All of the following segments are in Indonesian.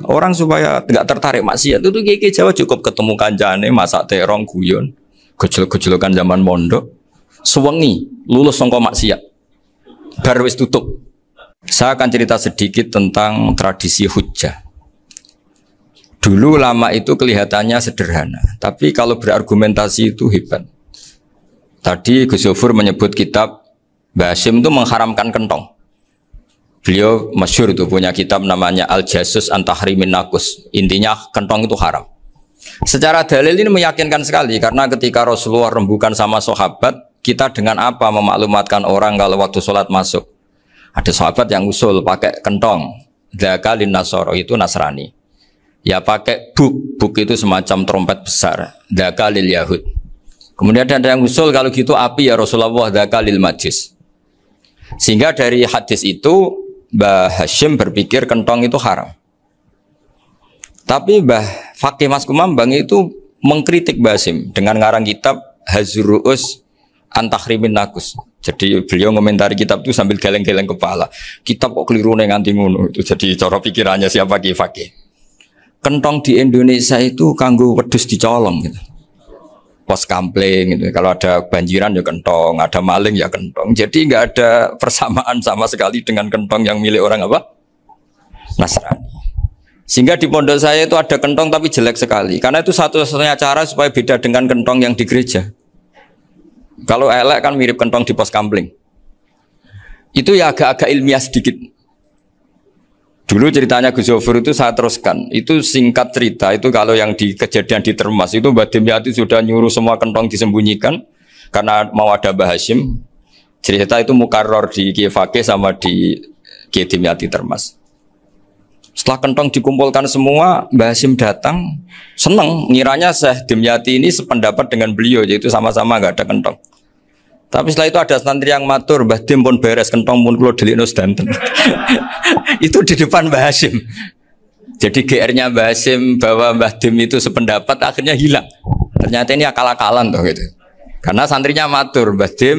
Orang supaya tidak tertarik maksiat itu kiai Jawa cukup ketemu kancane masak terong guyon, gejol-gejolokan zaman mondok, sewengi lulus sangka maksiat. Bar wis tutup. Saya akan cerita sedikit tentang tradisi hujjah. Dulu lama itu kelihatannya sederhana, tapi kalau berargumentasi itu hebat. Tadi Gus Yofur menyebut kitab Mbah Hasyim itu mengharamkan kentong. Beliau masyhur itu punya kitab namanya Al-Jasus an Tahrimin Nakus. Intinya kentong itu haram. Secara dalil ini meyakinkan sekali karena ketika Rasulullah rembukan sama sahabat, kita dengan apa memaklumatkan orang kalau waktu sholat masuk? Ada sahabat yang usul pakai kentong. Dzaka lin nasara itu Nasrani. Ya pakai buk itu semacam trompet besar. Dzaka lil Yahud. Kemudian ada yang usul kalau gitu api ya Rasulullah dzaka lil Majus. Sehingga dari hadis itu Mbah Hasyim berpikir kentong itu haram. Tapi Mbah Fakih Mas Kumambang itu mengkritik Mbah Hasyim dengan ngarang kitab Hazruus an Tahrimin Nakus. Jadi beliau komentari kitab itu sambil geleng-geleng kepala. Kitab kok keliru nganti ngono itu. Jadi cara pikirannya siapa Ki Fakih. Kentong di Indonesia itu kanggo wedhus dicolong gitu. Pos kampling gitu. Kalau ada banjiran ya kentong, ada maling ya kentong. Jadi nggak ada persamaan sama sekali dengan kentong yang milik orang apa? Nasrani. Sehingga di pondok saya itu ada kentong tapi jelek sekali. Karena itu satu-satunya cara supaya beda dengan kentong yang di gereja. Kalau elek kan mirip kentong di pos kampling. Itu ya agak-agak ilmiah sedikit. Dulu ceritanya Gus Yofur itu saya teruskan. Itu singkat cerita, itu kalau yang di kejadian di Termas itu Mbah Dimyati sudah nyuruh semua kentong disembunyikan karena mau ada Mbah Hasyim. Cerita itu mukarrar di Kiai Fakih sama di Kiai Dimyati Termas. Setelah kentong dikumpulkan semua, Mbah Hasyim datang, seneng, ngiranya Syekh Dimyati ini sependapat dengan beliau, yaitu sama-sama nggak ada kentong. Tapi setelah itu ada santri yang matur, Mbah Dim pun beres kentong pun kulo delikno sedanten. Itu di depan Mbah Hasyim. Jadi GR-nya Mbah Hasyim bahwa Mbah Dim itu sependapat akhirnya hilang. Ternyata ini akal-akalan toh gitu. Karena santrinya matur, Mbah Dim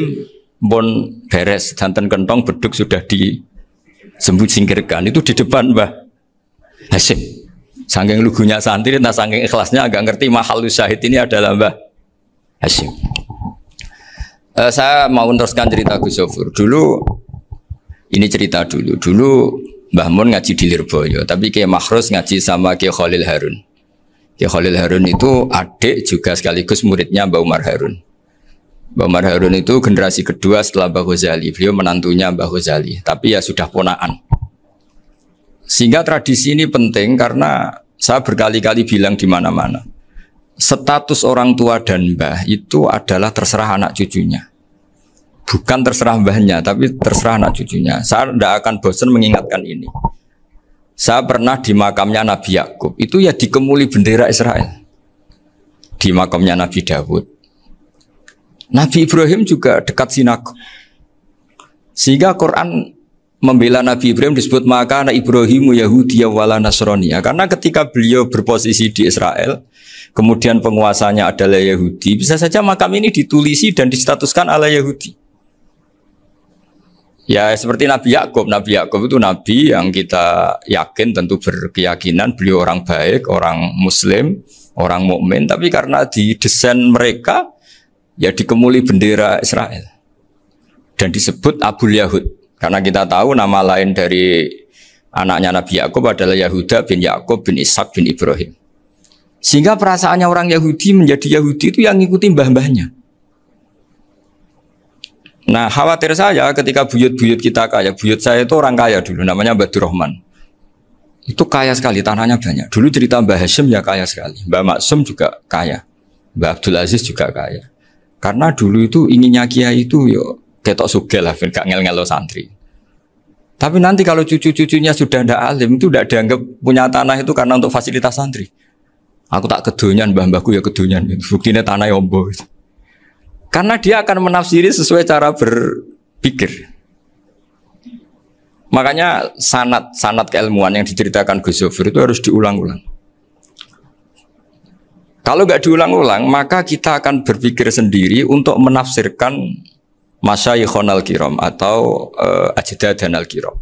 pun beres sedanten kentong beduk sudah disingkirkan. Itu di depan Mbah Hasyim. Saking lugunya santri, nah saking ikhlasnya agak ngerti mahalus syahid ini adalah Mbah Hasyim. Saya mau meneruskan cerita Gus Yofur. Dulu, ini cerita dulu. Dulu Mbah Mun ngaji di Lirboyo, tapi Kiai Makhrus ngaji sama Kiai Khalil Harun. Kiai Khalil Harun itu adik juga sekaligus muridnya Mbah Umar Harun. Mbah Umar Harun itu generasi kedua setelah Mbah Ghazali. Beliau menantunya Mbah Ghazali, tapi ya sudah ponaan. Sehingga tradisi ini penting karena saya berkali-kali bilang di mana-mana. Status orang tua dan mbah itu adalah terserah anak cucunya. Bukan terserah mbahnya, tapi terserah anak cucunya. Saya tidak akan bosan mengingatkan ini. Saya pernah di makamnya Nabi Yakub, itu ya dikemuli bendera Israel. Di makamnya Nabi Dawud. Nabi Ibrahim juga dekat sinagog. Sehingga Quran membela Nabi Ibrahim disebut maka anak Ibrahimu Yahudiyya wala Nasraniyya. Karena ketika beliau berposisi di Israel, kemudian penguasanya adalah Yahudi, bisa saja makam ini ditulisi dan distatuskan ala Yahudi. Ya seperti Nabi Yakub. Nabi Yakub itu nabi yang kita yakin tentu berkeyakinan beliau orang baik, orang muslim, orang mukmin, tapi karena di desain mereka ya dikemuli bendera Israel dan disebut Abul Yahud. Karena kita tahu nama lain dari anaknya Nabi Yakub adalah Yahuda bin Yakub bin Ishak bin Ibrahim. Sehingga perasaannya orang Yahudi menjadi Yahudi itu yang ngikuti mbah-mbahnya. Nah khawatir saya ketika buyut-buyut kita kaya. Buyut saya itu orang kaya dulu, namanya Badur Rahman. Itu kaya sekali, tanahnya banyak. Dulu cerita Mbah Hasyim ya kaya sekali. Mbah Maksum juga kaya. Mbah Abdul Aziz juga kaya. Karena dulu itu inginnya kiai itu yo ketok sugih lah, gak ngel-ngelo santri. Tapi nanti kalau cucu-cucunya sudah ndak alim, itu tidak dianggap punya tanah itu karena untuk fasilitas santri. Aku tak kedonyan, mbah-mbahku ya kedonyan. Buktinya tanah yombo. Karena dia akan menafsiri sesuai cara berpikir. Makanya sanad keilmuan yang diceritakan Gus Yofur itu harus diulang-ulang. Kalau nggak diulang-ulang, maka kita akan berpikir sendiri untuk menafsirkan Masyayikhon al-Kiram atau Ajdadan al-Kiram.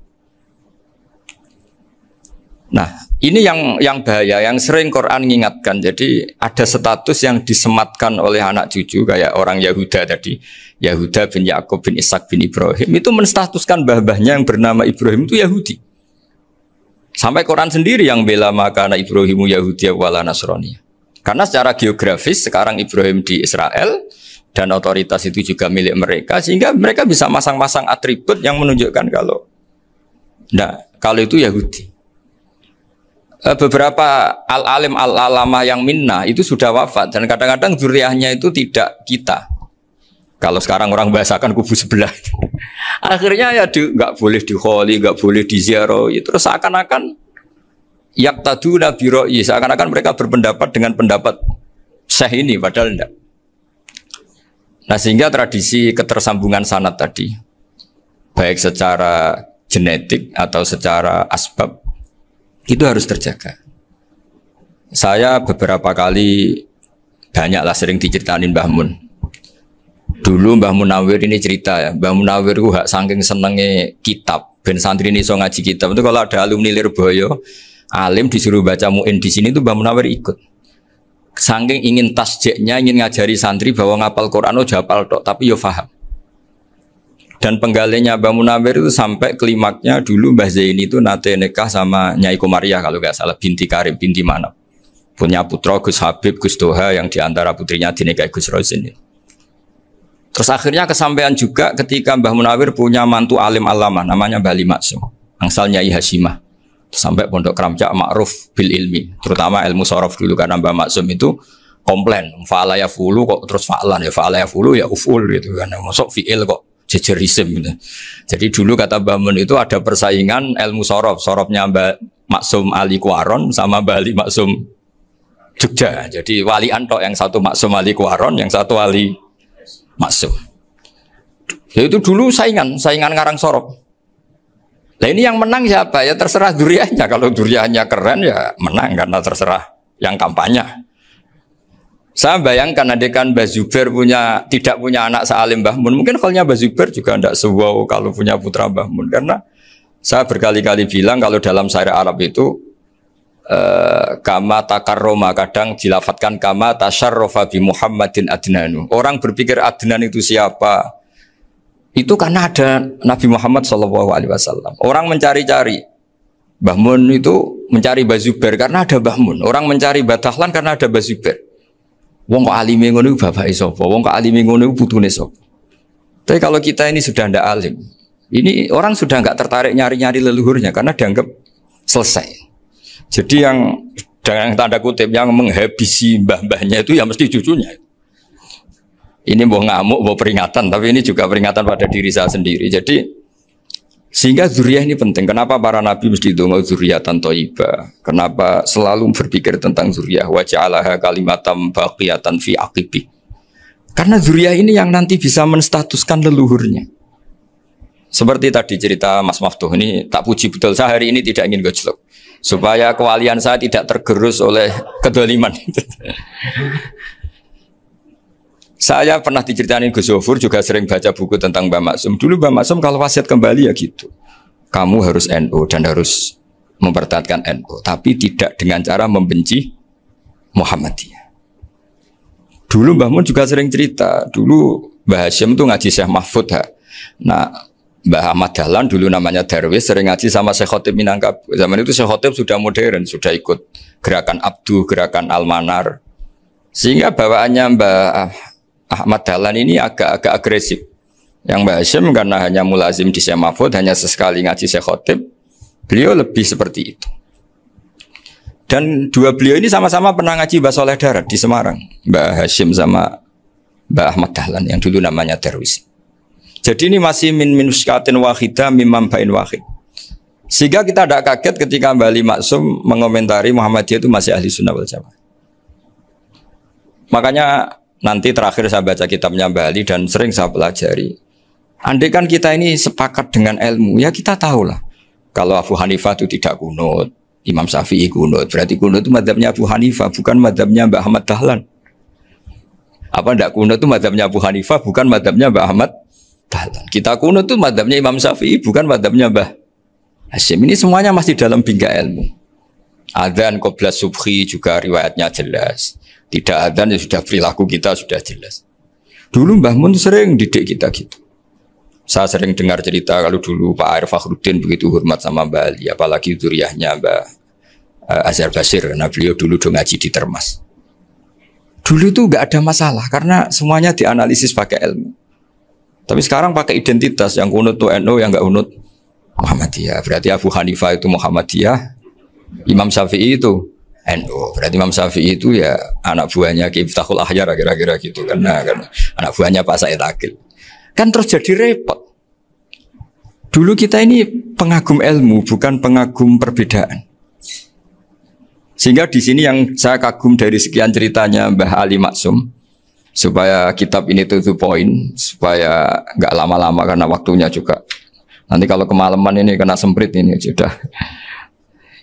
Nah, Ini yang bahaya, yang sering Quran mengingatkan. Jadi ada status yang disematkan oleh anak cucu kayak orang Yahuda tadi. Yahuda bin Yakub bin Ishak bin Ibrahim itu menstatuskan mbah-mbahnya yang bernama Ibrahim itu Yahudi. Sampai Quran sendiri yang bela maka anak Ibrahimu Yahudi wala Nasrani. Karena secara geografis sekarang Ibrahim di Israel dan otoritas itu juga milik mereka sehingga mereka bisa masang-masang atribut yang menunjukkan kalau itu Yahudi. Beberapa al-alim al-alamah yang minnah itu sudah wafat dan kadang-kadang zuriyahnya itu tidak kita. Kalau sekarang orang bahasakan kubu sebelah. Akhirnya ya nggak boleh dikholi, nggak boleh diziarahi. Terus seakan-akan yaqtaduna bi ra'yi, seakan-akan mereka berpendapat dengan pendapat syekh ini padahal enggak. Nah, sehingga tradisi ketersambungan sanad tadi baik secara genetik atau secara asbab itu harus terjaga. Saya beberapa kali banyaklah sering diceritain Mbah Mun. Dulu Mbah Munawir ini cerita ya, Mbah Munawir itu saking senenge kitab, ben santri ini so ngaji kitab. Itu kalau ada alumni Lirboyo, alim disuruh baca muin di sini itu Mbah Munawir ikut. Saking ingin tasjeknya, ingin ngajari santri bahwa ngapal Quran oh hafal tok, tapi yo paham. Dan penggalenya Mbah Munawir itu sampai klimaknya dulu Mbah Zaini itu nate nikah sama Nyai Komariah kalau nggak salah binti Karim binti Manap. Punya putra Gus Habib Gus Doha yang diantara putrinya dinikahi Gus Rosin. Terus akhirnya kesampaian juga ketika Mbah Munawir punya mantu alim alama namanya Mbah Ali Maksum, angsal Nyai Hasyimah. Sampai Pondok Kramjak ma'ruf bil ilmi, terutama ilmu sorof dulu karena Mbah Maksum itu komplain, fa'ala ya fulu kok terus fa'lan ya fa'ala ya fulu ya uful gitu kan. Masuk fi'il kok jejer isim gitu. Jadi dulu kata Mbah Mun itu ada persaingan ilmu sorof, sorofnya Mbah Maksum Ali Kuaron sama Mbah Ali Maksum Jogja. Jadi wali antok yang satu Maksum Ali Kuaron, yang satu Ali Maksum. Ya itu dulu saingan ngarang sorof. Nah ini yang menang siapa? Ya terserah duriannya. Kalau duriannya keren ya menang karena terserah yang kampanye. Saya bayangkan adekan Mbah Zubair tidak punya anak sealim Mbah Mun. Mungkin kalau Mbah Zubair juga tidak sewow kalau punya putra Mbah Mun. Karena saya berkali-kali bilang kalau dalam syair Arab itu kama takarroma kadang dilafatkan kama tasyarrofa bi Muhammadin Adnanu. Orang berpikir Adnan itu siapa? Itu karena ada Nabi Muhammad SAW. Orang mencari-cari Mbah Mun itu mencari Mbah Zubair karena ada Mbah Mun. Orang mencari Mbah Dahlan karena ada Mbah Zubair. Wong kok alime ngono iku bapake sapa? Wong kok alime ngono iku putune sapa? Tapi kalau kita ini sudah ndak alim, ini orang sudah nggak tertarik nyari-nyari leluhurnya karena dianggap selesai. Jadi yang dengan tanda kutip yang menghabisi mbah-mbahnya itu ya mesti cucunya. Ini mau ngamuk, mau peringatan, tapi ini juga peringatan pada diri saya sendiri. Jadi sehingga zuriyah ini penting. Kenapa para nabi mesti donga zuriyatan thayyibah? Kenapa selalu berpikir tentang zuriyah? Wa ja'alaha kalimatam baqiyatan fi aqibi. Karena zuriyah ini yang nanti bisa menstatuskan leluhurnya. Seperti tadi cerita Mas Maftuh ini tak puji betul. Saya hari ini tidak ingin gojlok supaya kewalian saya tidak tergerus oleh kedoliman. Saya pernah diceritain Gus Zofur juga sering baca buku tentang Mbah Maksum. Dulu Mbah Maksum kalau wasiat kembali ya gitu. Kamu harus NU dan harus mempertahankan NU, tapi tidak dengan cara membenci Muhammadiyah. Dulu Mbah Mun juga sering cerita. Dulu Mbah Hasyim itu ngaji Syekh Mahfud. Nah, Mbah Ahmad Dahlan dulu namanya Darwis sering ngaji sama Syekh Khotib Minangkabau. Zaman itu Syekh Khotib sudah modern, sudah ikut gerakan Abdu, gerakan Almanar. Sehingga bawaannya Mbah Ahmad Dahlan ini agak agresif. Yang Mbah Hasyim karena hanya mulazim di Syekh Mahfud, hanya sesekali ngaji Syekh Khotib, beliau lebih seperti itu. Dan dua beliau ini sama-sama pernah ngaji Mbah Soleh Darat di Semarang. Mbah Hasyim sama Mbah Ahmad Dahlan yang dulu namanya Darwis. Jadi ini masih min minuskatin wahidah mimam bain wahid. Sehingga kita tidak kaget ketika Mbah Ali Maksum mengomentari Muhammadiyah itu masih ahli sunnah wal jamaah. Makanya nanti terakhir saya baca kitabnya Mbah Ali dan sering saya pelajari. Andai kan kita ini sepakat dengan ilmu, ya kita tahulah. Kalau Abu Hanifah itu tidak kunut, Imam Syafi'i kunut, berarti kunut itu madzhabnya Abu Hanifah, bukan madzhabnya Mbah Ahmad Dahlan. Apa tidak kunut itu madzhabnya Abu Hanifah, bukan madzhabnya Mbah Ahmad Dahlan. Kita kunut itu madzhabnya Imam Syafi'i, bukan madzhabnya Mbah Hasyim. Ini semuanya masih dalam bingkai ilmu. Adzan qabla subhi juga riwayatnya jelas. Tidak adzan ya sudah perilaku kita sudah jelas. Dulu Mbah Mun sering didik kita gitu. Saya sering dengar cerita kalau dulu Pak Arif Fakhruddin begitu hormat sama Mbah Ali, apalagi dzurriyyahnya Mbah Azhar Basir, karena beliau dulu do ngaji di Termas. Dulu itu nggak ada masalah karena semuanya dianalisis pakai ilmu. Tapi sekarang pakai identitas, yang unut tuh NU, yang nggak unut Muhammadiyah. Berarti Abu Hanifah itu Muhammadiyah, Imam Syafi'i itu NU. Berarti Imam Syafi'i itu ya anak buahnya Ki Miftahul Ahyar kira-kira gitu kan anak buahnya Pak Said Akil. Kan terus jadi repot. Dulu kita ini pengagum ilmu, bukan pengagum perbedaan. Sehingga di sini yang saya kagum dari sekian ceritanya Mbah Ali Maksum, supaya kitab ini to the point, supaya nggak lama-lama karena waktunya juga. Nanti kalau kemalaman ini kena semprit ini sudah.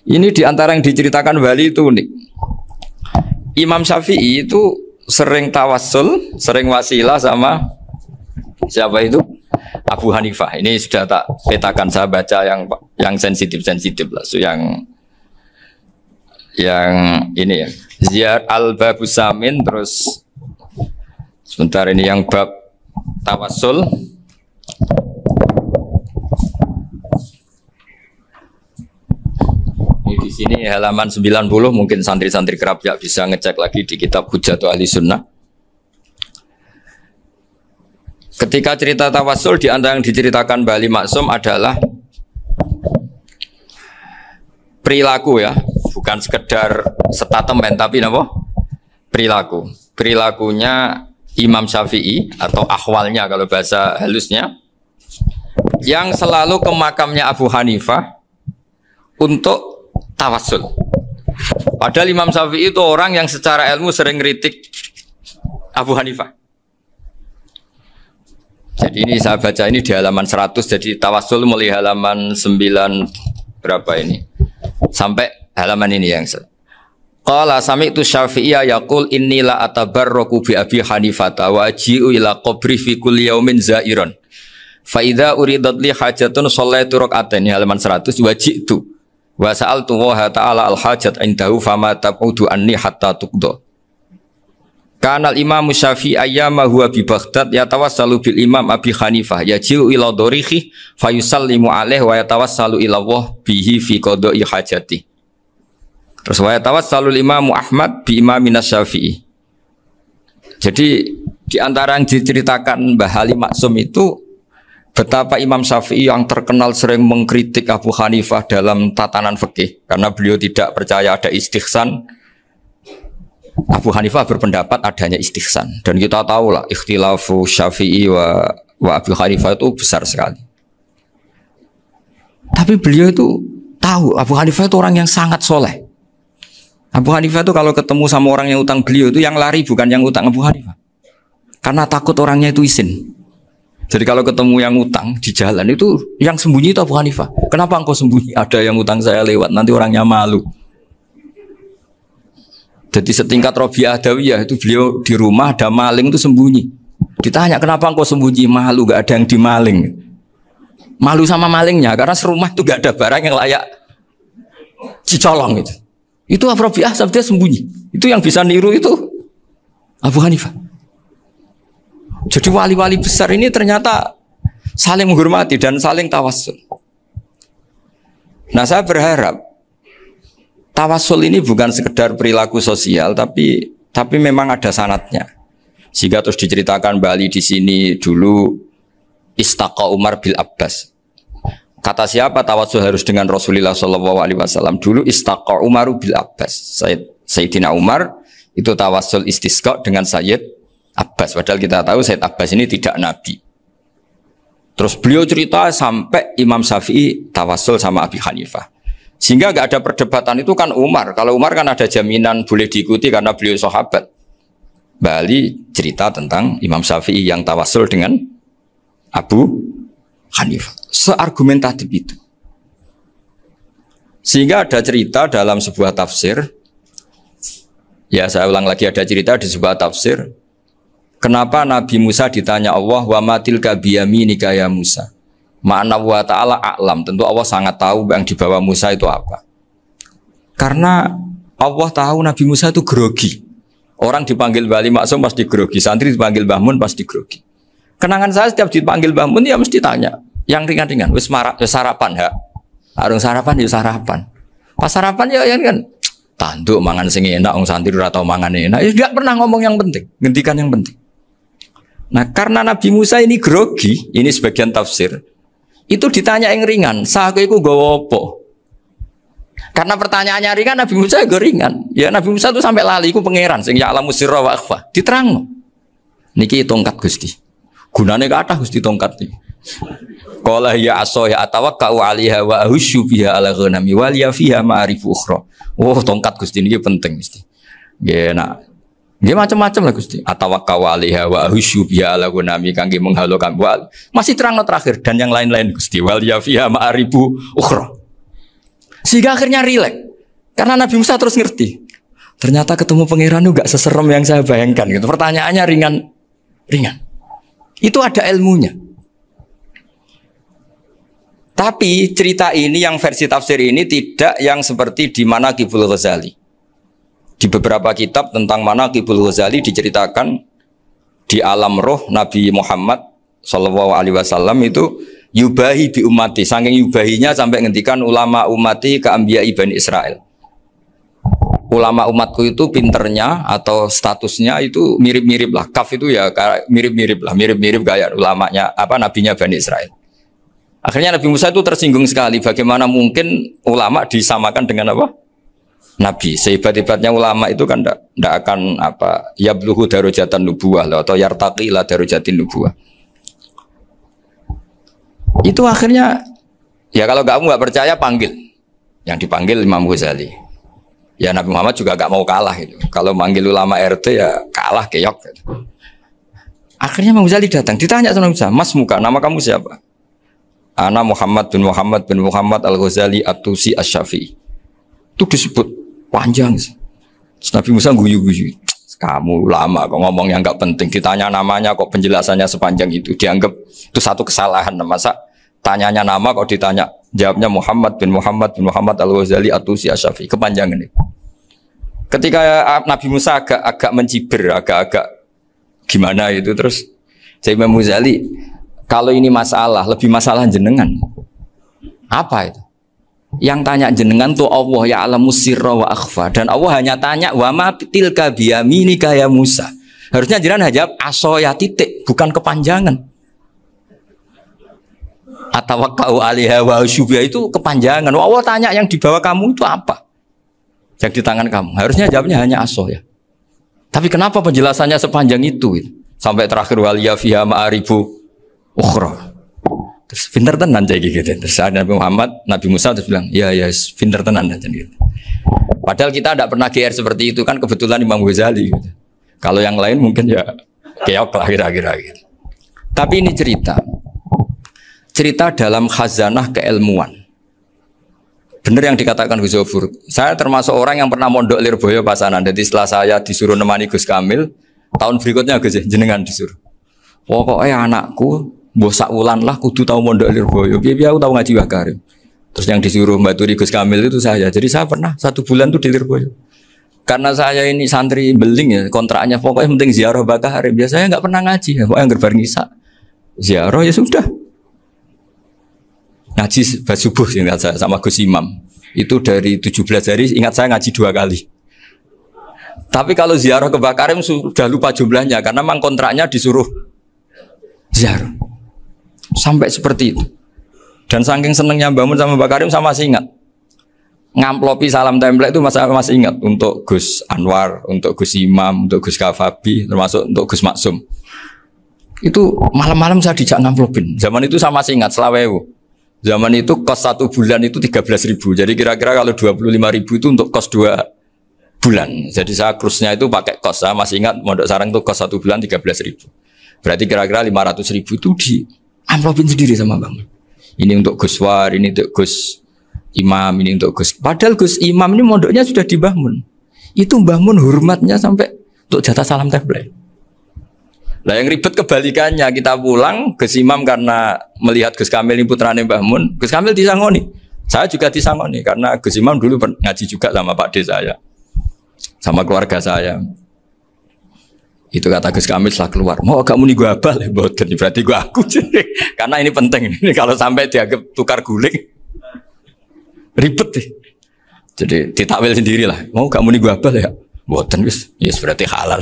Ini diantara yang diceritakan Bali itu unik. Imam Syafi'i itu sering tawassul, sering wasilah sama siapa itu? Abu Hanifah. Ini sudah tak petakan, saya baca yang sensitif lah, so yang ini ya. Ziyar al-Babus Samin, terus sebentar ini yang bab tawassul. Ini di sini halaman 90, mungkin santri-santri kerap ya bisa ngecek lagi di kitab Hujjatu Ahli Sunnah. Ketika cerita tawassul, di antara yang diceritakan Bali Maksum adalah perilaku ya, bukan sekedar statement tapi apa? Perilaku. Perilakunya Imam Syafi'i atau ahwalnya kalau bahasa halusnya, yang selalu ke makamnya Abu Hanifah untuk tawassul. Padahal Imam Syafi'i itu orang yang secara ilmu sering kritik Abu Hanifah. Jadi ini saya baca ini di halaman 100, jadi tawassul mulai halaman 9 berapa ini sampai halaman ini yang qala sami'tu Syafi'iyya yaqul inni la atabarraku bi Abi Hanifah wa aji'u ila qabri fi kulli yaumin za'iran fa idza uridat li hajatun shallaitu rak'atain, halaman 100, waji'tu wa sa'altu wa ta'ala al hajat indahu fama taqudu anni hatta tuqda. Kanal Imam Syafi'i ayyama huwa bi Baghdad yatawassalu bil Imam Abi Hanifah yaji'u ila dorihi fayusallimu alaihi wa yatawassalu ila Allah bihi fi qada'i hajati. Terus wa yatawassalu Imam Ahmad bi Imamina Syafi'i. Jadi di antara yang diceritakan Mbah Ali Maksum itu betapa Imam Syafi'i yang terkenal sering mengkritik Abu Hanifah dalam tatanan fikih karena beliau tidak percaya ada istihsan. Abu Hanifah berpendapat adanya istihsan, dan kita tahu lah ikhtilafu Syafi'i wa Abu Hanifah itu besar sekali. Tapi beliau itu tahu Abu Hanifah itu orang yang sangat soleh. Abu Hanifah itu kalau ketemu sama orang yang utang beliau itu yang lari bukan yang utang Abu Hanifah, karena takut orangnya itu izin. Jadi kalau ketemu yang utang di jalan itu yang sembunyi itu Abu Hanifah. Kenapa engkau sembunyi? Ada yang utang saya lewat, nanti orangnya malu. Jadi setingkat Robiah Adawiyah itu beliau di rumah ada maling itu sembunyi. Ditanya kenapa engkau sembunyi? Malu, gak ada yang dimaling. Malu sama malingnya karena serumah itu gak ada barang yang layak dicolong itu. Itu Robiah sabda sembunyi. Itu yang bisa niru itu Abu Hanifah. Jadi wali-wali besar ini ternyata saling menghormati dan saling tawassul. Nah saya berharap tawassul ini bukan sekedar perilaku sosial, tapi memang ada sanatnya. Sehingga terus diceritakan Bali di sini dulu istaqa Umar bil Abbas. Kata siapa tawassul harus dengan Rasulullah SAW? Dulu istaqa Umar bil Abbas. Sayyidina Umar itu tawassul istisqa dengan Sayyid Abbas. Padahal kita tahu Sayyid Abbas ini tidak nabi. Terus beliau cerita sampai Imam Syafi'i tawassul sama Abi Hanifah. Sehingga nggak ada perdebatan itu kan Umar. Kalau Umar kan ada jaminan boleh diikuti karena beliau sahabat. Bali cerita tentang Imam Syafi'i yang tawassul dengan Abu Hanifah. Seargumentatif itu. Sehingga ada cerita dalam sebuah tafsir. Ya saya ulang lagi, ada cerita di sebuah tafsir. Kenapa Nabi Musa ditanya Allah, wa matilka biyaminika ya Musa? Ma'ana wa ta'ala a'lam. Tentu Allah sangat tahu yang dibawa Musa itu apa. Karena Allah tahu Nabi Musa itu grogi. Orang dipanggil Wali Maksum pasti grogi, santri dipanggil Mbah Mun pasti grogi. Kenangan saya setiap dipanggil Mbah Mun ya mesti tanya, yang ringan-ringan, wis sarapan ya. Arung sarapan ya sarapan. Pas sarapan ya kan tanduk mangan sing enak, wong santri ora tau mangan enak. Ya enggak pernah ngomong yang penting, ngendikan yang penting. Nah, karena Nabi Musa ini grogi, ini sebagian tafsir. Itu ditanya yang ringan, sahaku iku nggawa apa? Karena pertanyaannya ringan, Nabi Musa juga ringan. Ya Nabi Musa itu sampai lali, iku pangeran sing ya'lamu sirra wa akhfa. Diterangno. Niki tongkat Gusti. Gunane kathah Gusti tongkat iki. Qala ya aso ya atawakkau 'alaiha wa ahusyu biha 'ala ghanami wal ya fiha ma'arif ukhra. Oh, tongkat Gusti niki penting mesti. Nggih nak. Nggih macam-macam lah Gusti. Atawakkau 'alaiha wa ahusyu biha 'ala ghanami kangge menghalokan wal. Masih terangno terakhir dan yang lain-lain Gusti. Wal ya fiha ma'arifu ukhra. Sehingga akhirnya rileks. Karena Nabi Musa terus ngerti. Ternyata ketemu pangeran itu gak seserem yang saya bayangkan gitu. Pertanyaannya ringan. Itu ada ilmunya. Tapi cerita ini yang versi tafsir ini tidak yang seperti di Manaqibul Ghazali. Di beberapa kitab tentang Manaqibul Ghazali diceritakan di alam roh Nabi Muhammad SAW itu yubahi bi ummati, saking yubahinya sampai ngendikan ulama ummati ke anbiya Bani Israel. Ulama umatku itu pinternya atau statusnya itu mirip-mirip lah. Kaf itu ya mirip-mirip lah, mirip-mirip gaya ulamanya nabinya Bani Israel. Akhirnya Nabi Musa itu tersinggung sekali. Bagaimana mungkin ulama disamakan dengan apa? Nabi. Sehebat-hebatnya ulama itu kan tidak akan yabluhu darajatan nubuwah atau yartaqi ila darajatin nubuwah. Itu akhirnya ya kalau kamu nggak percaya panggil, yang dipanggil Imam Ghazali. Ya Nabi Muhammad juga nggak mau kalah itu. Kalau manggil ulama RT ya kalah keok. Gitu. Akhirnya Imam Ghazali datang, ditanya sama Musa, Mas Muka, nama kamu siapa? Ana Muhammad bin Muhammad Al Ghazali At-Tusi Asy-Syafi'i. Itu disebut panjang. Terus Nabi Musa guyu-guyu. Kamu lama kok ngomong yang nggak penting, ditanya namanya kok penjelasannya sepanjang itu, dianggap itu satu kesalahan. Masa tanyanya nama kok ditanya jawabnya Muhammad bin Muhammad Al-Ghazali At-Tusi Asy-Syafi'i, kepanjangan itu. Ketika Nabi Musa agak mencibir, agak gimana itu, terus saya Imam Ghazali, kalau ini masalah, lebih masalah jenengan. Apa itu? Yang tanya jenengan tuh Allah ya alamu sirra wa akhfa, dan Allah hanya tanya wa ma tilka biyaminika ya Musa. Harusnya jenengan jawab asoya titik, bukan kepanjangan. Atawakkau 'alaiha wa syubha itu kepanjangan. Allah tanya yang di bawah kamu itu apa? Yang di tangan kamu. Harusnya jawabnya hanya asoya. Tapi kenapa penjelasannya sepanjang itu? Sampai terakhir waliya fiha ma'arifu ukhra. Terus pinter tenan jadi gitu. Terus ada Nabi Musa terus bilang, ya pinter tenan aja gitu. Padahal kita tidak pernah GR seperti itu kan, kebetulan Imam Ghazali gitu. Kalau yang lain mungkin ya keok lah kira-kira gitu. Tapi ini cerita dalam khazanah keilmuan. Benar yang dikatakan Gus Zofur. Saya termasuk orang yang pernah mondok Lirboyo Pasanan. Jadi setelah saya disuruh nemani Gus Kamil, tahun berikutnya Gus jenengan disuruh. Pokoknya anakku mbok sak wulan lah kudu tau mondok Lirboyo. Piye aku tau ngaji Mbah Karim. Terus yang disuruh Mbak Gus Kamil itu saya. Jadi saya pernah 1 bulan tuh di Lirboyo. Karena saya ini santri beling ya, kontraknya pokoknya penting ziarah Mbah Karim. Biasanya nggak pernah ngaji ya, pokoknya gerbar ngisa. Ziarah ya sudah. Ngaji subuh ingat saya sama Gus Imam. Itu dari 17 hari ingat saya ngaji 2 kali. Tapi kalau ziarah ke Mbah Karim sudah lupa jumlahnya karena memang kontraknya disuruh ziarah. Sampai seperti itu. Dan saking senengnya bangun sama Mbak Karim saya masih ingat. Ngamplopi salam template itu masih ingat. Untuk Gus Anwar, untuk Gus Imam, untuk Gus Kafabi, termasuk untuk Gus Maksum. Itu malam-malam saya dijak ngamplopin. Zaman itu saya masih ingat, selawewu. Zaman itu kos 1 bulan itu 13.000. Jadi kira-kira kalau 25.000 itu untuk kos 2 bulan. Jadi saya krusnya itu pakai kos. Saya masih ingat Mondok Sarang itu kos 1 bulan 13.000. Berarti kira-kira 500.000 itu di amplopin sendiri sama Bang. Ini untuk Gus War, ini untuk Gus Imam, ini untuk Gus. Padahal Gus Imam ini mondoknya sudah di Mbah Mun. Itu Mbah Mun hormatnya sampai untuk jatah salam template. Nah yang ribet kebalikannya, kita pulang Gus Imam karena melihat Gus Kamil ini putrane Mbah Mun, Gus Kamil disangoni. Saya juga disangoni karena Gus Imam dulu ngaji juga sama Pak D saya, sama keluarga saya. Itu kata Gus Kamil setelah keluar, mau agak muni gue abal ya, boten berarti gue aku. Karena ini penting, ini kalau sampai dianggap tukar guling, ribet deh. Jadi ditakwil sendiri lah, mau gak muni gue abal ya, boten wis, yes berarti halal.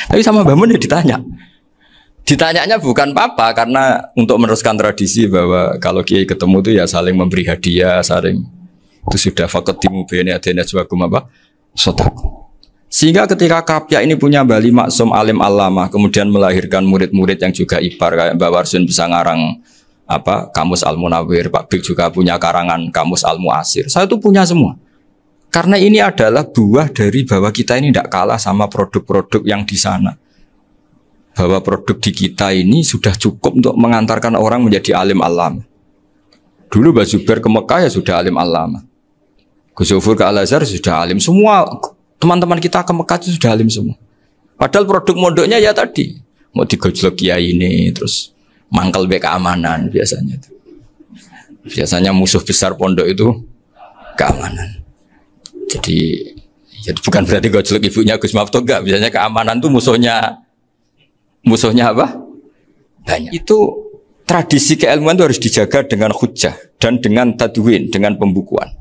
Tapi sama Mbah Mun ya ditanya. Ditanyanya bukan apa, karena untuk meneruskan tradisi bahwa kalau kiai ketemu itu ya saling memberi hadiah, saling itu sudah fakat dimubeni adena juakum apa sotaku. Sehingga ketika Kapya ini punya Bali Maksum alim alama, kemudian melahirkan murid-murid yang juga ipar kayak Mbak Warsun bisa ngarang apa Kamus Al Munawir, Pak Bik juga punya karangan Kamus Al Muasir. Saya itu punya semua. Karena ini adalah buah dari bahwa kita ini tidak kalah sama produk-produk yang di sana. Bahwa produk di kita ini sudah cukup untuk mengantarkan orang menjadi alim alama. Dulu Mbak Zubair ke Mekah ya sudah alim alama. Gus Zufur ke Al-Azhar sudah alim. Semua teman-teman kita ke Mekah itu sudah alim semua. Padahal produk mondoknya ya tadi mau digojlok kiai ini, terus mangkel be keamanan biasanya. Biasanya musuh besar pondok itu keamanan. Jadi bukan berarti gojlok ibunya Gus Maftuh enggak. Biasanya keamanan itu musuhnya apa? Banyak. Itu tradisi keilmuan itu harus dijaga dengan hujjah dan dengan tadwin, dengan pembukuan.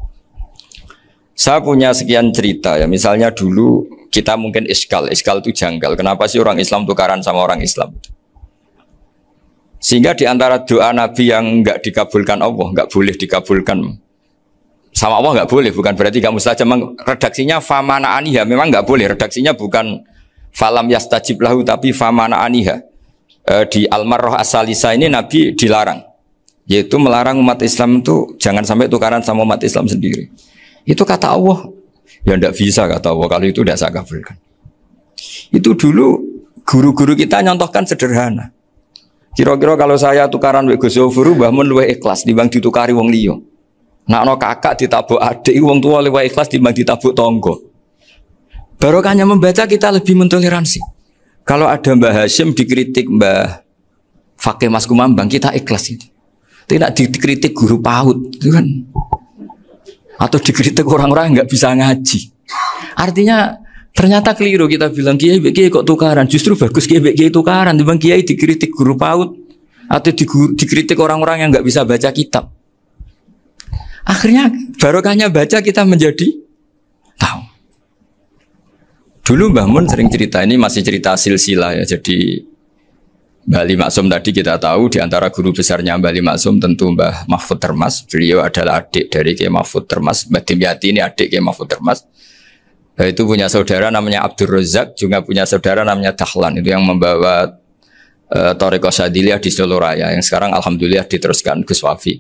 Saya punya sekian cerita ya, misalnya dulu kita mungkin iskal itu janggal. Kenapa sih orang Islam tukaran sama orang Islam? Sehingga di antara doa Nabi yang enggak dikabulkan Allah, enggak boleh dikabulkan sama Allah, enggak boleh, bukan berarti kamu saja. Redaksinya famana aniha, memang enggak boleh. Redaksinya bukan falam yastajib lahu tapi famana aniha. Di Al-Marrah As-Salisa ini Nabi dilarang, yaitu melarang umat Islam itu jangan sampai tukaran sama umat Islam sendiri. Itu kata Allah, ya tidak bisa kata Allah, kalau itu tidak saya kabulkan. Itu dulu guru-guru kita nyontohkan sederhana. Kira-kira kalau saya tukaran wek Gus Zofuru, Mbah Mun luwih ikhlas dibanding ditukari wong liya. Nak ana kakak ditabuk adik, wong tua luwih ikhlas dibanding ditabuk tangga. Barokahnya membaca kita lebih mentoleransi. Kalau ada Mbah Hashim dikritik Mbah Fakih Mas Kumambang, kita ikhlas itu. Tidak dikritik guru PAUD, itu kan. Atau dikritik orang-orang nggak bisa ngaji. Artinya ternyata keliru kita bilang kiai kok tukaran. Justru bagus kiai tukaran. Dibanding kiai dikritik guru PAUD atau dikritik orang-orang yang nggak bisa baca kitab. Akhirnya barokahnya baca kita menjadi tahu. Dulu Mbah Mun sering cerita, ini masih cerita silsilah ya. Jadi Bali Maksum tadi kita tahu di antara guru besarnya Bali Maksum tentu Mbah Mahfud Termas. Beliau adalah adik dari Kiai Mahfud Termas. Mbah Dimyati ini adik Kiai Mahfud Termas. Itu punya saudara namanya Abdul Razak, juga punya saudara namanya Dahlan. Itu yang membawa Thariqah Syadiliyah di Solo Raya, yang sekarang alhamdulillah diteruskan Gus Wafi.